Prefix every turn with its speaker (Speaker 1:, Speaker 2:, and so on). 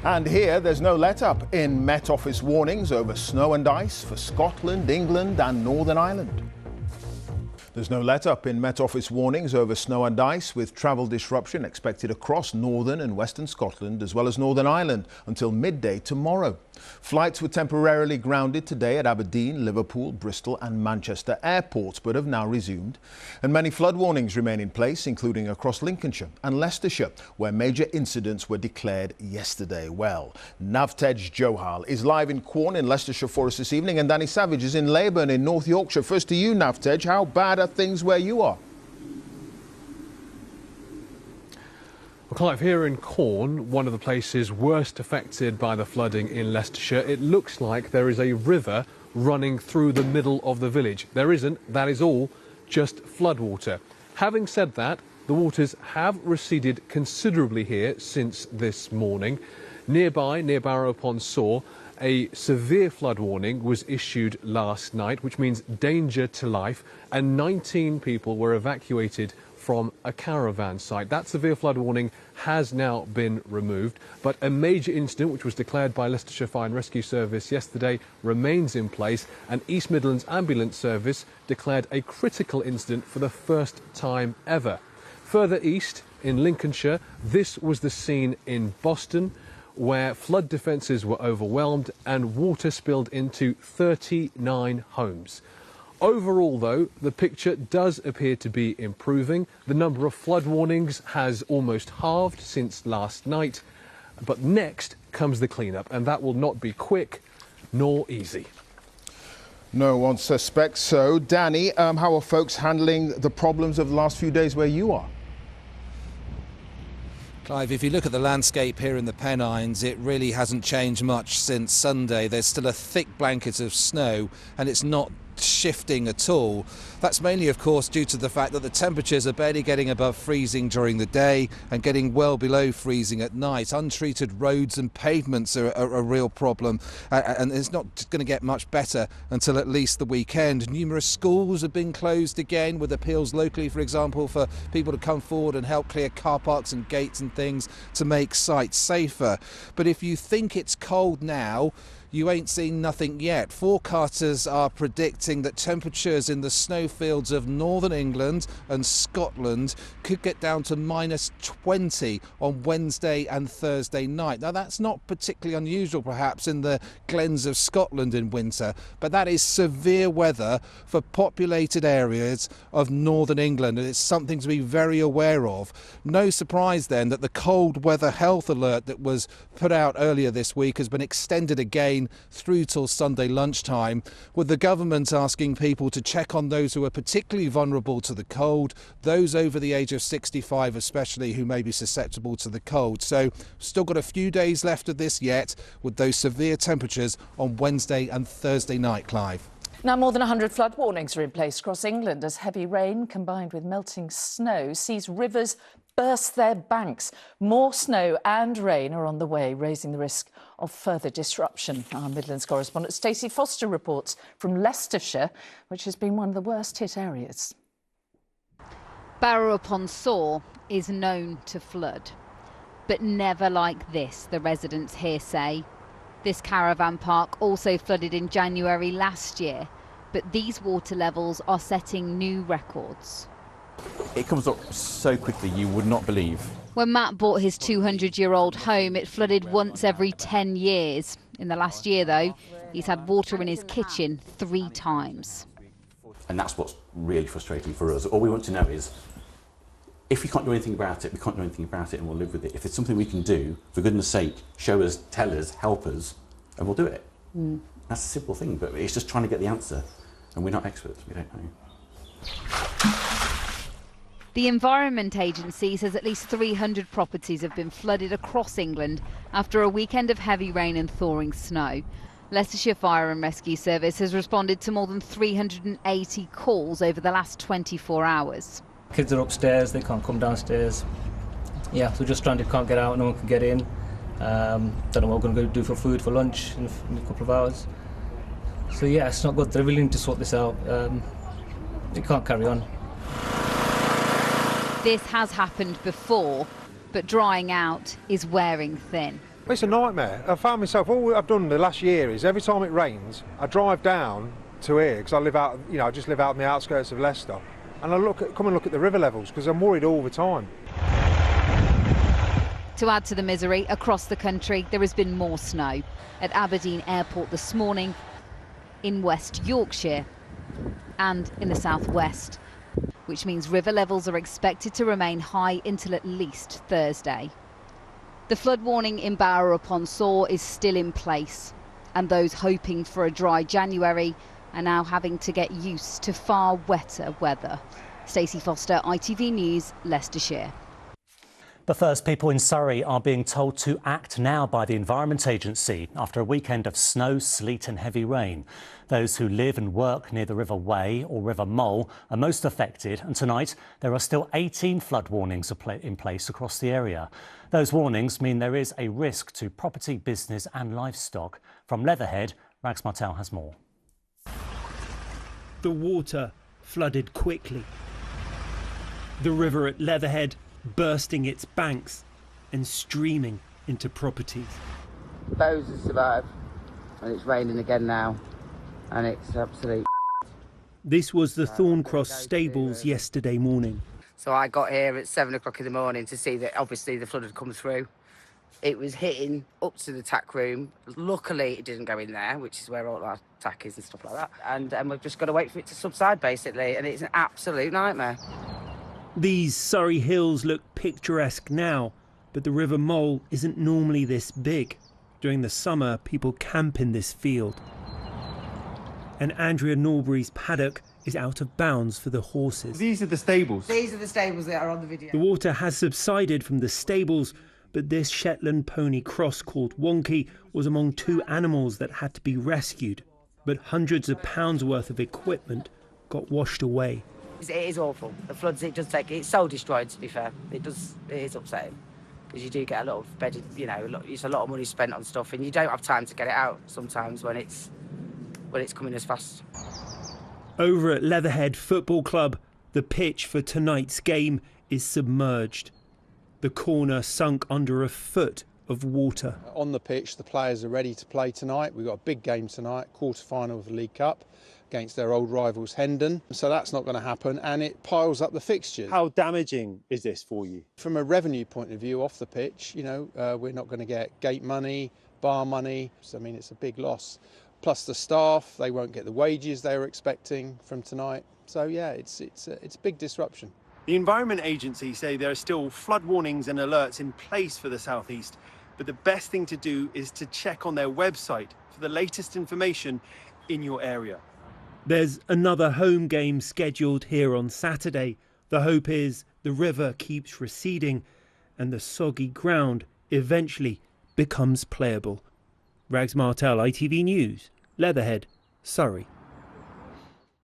Speaker 1: And here, there's no let-up in Met Office warnings over snow and ice for Scotland, England and Northern Ireland. There's no let-up in Met Office warnings over snow and ice, with travel disruption expected across northern and western Scotland as well as Northern Ireland until midday tomorrow. Flights were temporarily grounded today at Aberdeen, Liverpool, Bristol and Manchester airports, but have now resumed. And many flood warnings remain in place, including across Lincolnshire and Leicestershire, where major incidents were declared yesterday. Well, Navtej Johal is live in Quorn in Leicestershire for us this evening, and Danny Savage is in Leyburn in North Yorkshire. First to you, Navtej, how bad are things where you are?
Speaker 2: Well, Clive, here in Quorn, one of the places worst affected by the flooding in Leicestershire, it looks like there is a river running through the middle of the village. There isn't, that is all just floodwater. Having said that, the waters have receded considerably here since this morning. Nearby, near Barrow-upon-Soar, a severe flood warning was issued last night, which means danger to life, and 19 people were evacuated from a caravan site. That severe flood warning has now been removed, but a major incident which was declared by Leicestershire Fire and Rescue Service yesterday remains in place, and East Midlands Ambulance Service declared a critical incident for the first time ever. Further east in Lincolnshire, this was the scene in Boston, where flood defences were overwhelmed and water spilled into 39 homes. Overall, though, the picture does appear to be improving. The number of flood warnings has almost halved since last night. But next comes the clean-up, and that will not be quick nor easy.
Speaker 1: No one suspects so. Danny, how are folks handling the problems of the last few days where you are?
Speaker 3: Clive, if you look at the landscape here in the Pennines, it really hasn't changed much since Sunday. There's still a thick blanket of snow, and it's not shifting at all. That's mainly, of course, due to the fact that the temperatures are barely getting above freezing during the day and getting well below freezing at night. Untreated roads and pavements are a real problem, and it's not going to get much better until at least the weekend. Numerous schools have been closed again, with appeals locally, for example, for people to come forward and help clear car parks and gates and things to make sites safer. But if you think it's cold now, you ain't seen nothing yet. Forecasters are predicting that temperatures in the snowfields of northern England and Scotland could get down to -20 on Wednesday and Thursday night. Now, that's not particularly unusual, perhaps, in the glens of Scotland in winter, but that is severe weather for populated areas of northern England, and it's something to be very aware of. No surprise, then, that the cold weather health alert that was put out earlier this week has been extended again through till Sunday lunchtime, with the government asking people to check on those who are particularly vulnerable to the cold, those over the age of 65 especially, who may be susceptible to the cold. So still got a few days left of this yet, with those severe temperatures on Wednesday and Thursday night, Clive.
Speaker 4: Now, more than 100 flood warnings are in place across England as heavy rain combined with melting snow sees rivers burst their banks. More snow and rain are on the way, raising the risk of further disruption. Our Midlands correspondent Stacey Foster reports from Leicestershire, which has been one of the worst hit areas.
Speaker 5: Barrow-upon-Soar is known to flood, but never like this, the residents here say. This caravan park also flooded in January last year, but these water levels are setting new records.
Speaker 6: It comes up so quickly you would not believe.
Speaker 5: When Matt bought his 200-year-old home, it flooded once every 10 years. In the last year, though, he's had water in his kitchen 3 times.
Speaker 6: And that's what's really frustrating for us. All we want to know is, if we can't do anything about it, we can't do anything about it and we'll live with it. If it's something we can do, for goodness sake, show us, tell us, help us, and we'll do it. That's a simple thing, but it's just trying to get the answer. And we're not experts, we don't know.
Speaker 5: The Environment Agency says at least 300 properties have been flooded across England after a weekend of heavy rain and thawing snow. Leicestershire Fire and Rescue Service has responded to more than 380 calls over the last 24 hours.
Speaker 7: Kids are upstairs, they can't come downstairs. Yeah, so just stranded, can't get out, no one can get in. Don't know what we're going to go do for food for lunch in a couple of hours. So yeah, it's not good. They're really need to sort this out. It can't carry on.
Speaker 5: This has happened before, but drying out is wearing thin.
Speaker 8: It's a nightmare. I found myself, all I've done the last year is every time it rains, I drive down to here, because I live out, I just live out on the outskirts of Leicester, and I come and look at the river levels, because I'm worried all the time.
Speaker 5: To add to the misery, across the country there has been more snow. At Aberdeen Airport this morning, in West Yorkshire and in the southwest, which means river levels are expected to remain high until at least Thursday. The flood warning in Barrow-upon-Soar is still in place, and those hoping for a dry January are now having to get used to far wetter weather. Stacey Foster, ITV News, Leicestershire.
Speaker 9: But first, people in Surrey are being told to act now by the Environment Agency after a weekend of snow, sleet and heavy rain. Those who live and work near the River Wey or River Mole are most affected, and tonight there are still 18 flood warnings in place across the area. Those warnings mean there is a risk to property, business and livestock. From Leatherhead, Rags Martel has more.
Speaker 10: The water flooded quickly. The river at Leatherhead bursting its banks and streaming into properties.
Speaker 11: Those have survived, and it's raining again now, and it's absolute.
Speaker 10: This was the Thorncross stables yesterday morning.
Speaker 11: So I got here at 7 o'clock in the morning to see that obviously the flood had come through. It was hitting up to the tack room. Luckily it didn't go in there, which is where all our tack is and stuff like that. And we've just got to wait for it to subside basically, and it's an absolute nightmare.
Speaker 10: These Surrey hills look picturesque now, but the River Mole isn't normally this big. During the summer, people camp in this field. And Andrea Norbury's paddock is out of bounds for the horses.
Speaker 12: These are the stables?
Speaker 11: These are the stables that are on the video.
Speaker 10: The water has subsided from the stables, but this Shetland pony cross called Wonky was among 2 animals that had to be rescued. But hundreds of pounds worth of equipment got washed away.
Speaker 11: It is awful. The floods, it does take, it's soul destroyed to be fair. It is upsetting. Because you do get a lot of bedded, it's a lot of money spent on stuff and you don't have time to get it out sometimes when it's coming as fast.
Speaker 10: Over at Leatherhead Football Club, the pitch for tonight's game is submerged. The corner sunk under a foot of water.
Speaker 13: On the pitch, the players are ready to play tonight. We've got a big game tonight, quarter-final of the League Cup against their old rivals Hendon. So that's not going to happen, and it piles up the fixtures.
Speaker 12: How damaging is this for you?
Speaker 13: From a revenue point of view, off the pitch, we're not going to get gate money, bar money. So, I mean, it's a big loss. Plus the staff, they won't get the wages they were expecting from tonight. So, yeah, it's a big disruption.
Speaker 12: The Environment Agency say there are still flood warnings and alerts in place for the southeast, but the best thing to do is to check on their website for the latest information in your area.
Speaker 10: There's another home game scheduled here on Saturday. The hope is the river keeps receding and the soggy ground eventually becomes playable. Rags Martel, ITV News, Leatherhead, Surrey.